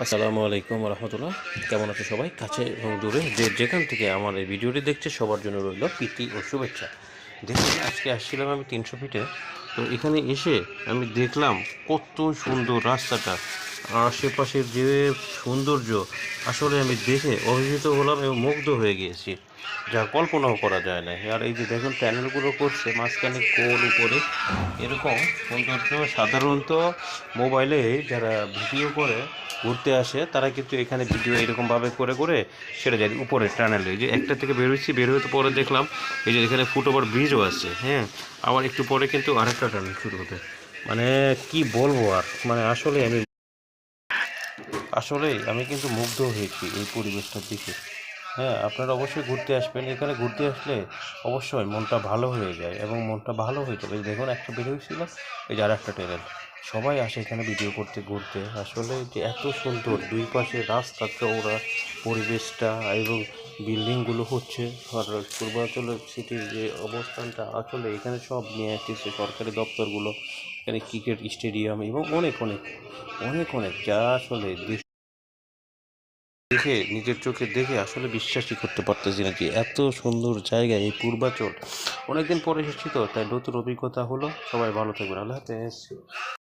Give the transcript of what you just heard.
আসসালামু আলাইকুম রহমতুল্লাহ। কেমন আছে সবাই, কাছে এবং দূরে যে যেখান থেকে আমার এই ভিডিওটি দেখছে সবার জন্য রইল প্রীতি ও শুভেচ্ছা। দেখুন, আজকে আসছিলাম আমি 300 ফিটে। তো এখানে এসে আমি দেখলাম কত সুন্দর রাস্তাটা, আশেপাশের যে সৌন্দর্য, আসলে আমি দেখে অভিভূত হলাম এবং মুগ্ধ হয়ে গিয়েছি, যা কল্পনাও করা যায় না। আর এই যে দেখুন প্যানেলগুলো করছে মাঝখানে গোল উপরে, এরকম সৌন্দর্য সাধারণত মোবাইলে যারা ভিডিও করে ঘুরতে আসে তারা কিন্তু এখানে ভিডিও এরকমভাবে করে করে সেরে যায় উপরে টানেলে। যে একটা থেকে বেরোচ্ছি, বের হতে পরে দেখলাম এই যে এখানে ফুটওভার ব্রিজও আছে। হ্যাঁ, আবার একটু পরে কিন্তু আরেকটা টানেল শুরু হতে, মানে কি বলবো আর, মানে আসলেই আমি কিন্তু মুগ্ধ হয়েছি এই পরিবেশটার দিকে। হ্যাঁ, আপনারা অবশ্যই ঘুরতে আসবেন। এখানে ঘুরতে আসলে অবশ্যই মনটা ভালো হয়ে যায় এবং মনটা ভালো হয়ে যাবে। এই দেখুন একটা বের হয়েছিল, এই যে আর একটা ট্রেন। সবাই আসে এখানে ভিডিও করতে, ঘুরতে। আসলে যে এত সুন্দর দুই পাশে রাস্তা চওড়া, পরিবেশটা এবং বিল্ডিংগুলো হচ্ছে। আর পূর্বাঞ্চলের সিটির যে অবস্থানটা, আসলে এখানে সব নিয়ে আসতেছে সরকারি দপ্তরগুলো, এখানে ক্রিকেট স্টেডিয়াম এবং অনেক অনেক অনেক অনেক যা আসলে দেখে, নিজের চোখে দেখে আসলে বিশ্বাসই করতে পারতেছি না যে এত সুন্দর জায়গা এই পূর্বাচল। অনেকদিন পরে এসেছি তো, তাই নতুন অভিজ্ঞতা হলো। সবাই ভালো থাকবেন, আল্লাহ হাফেজ।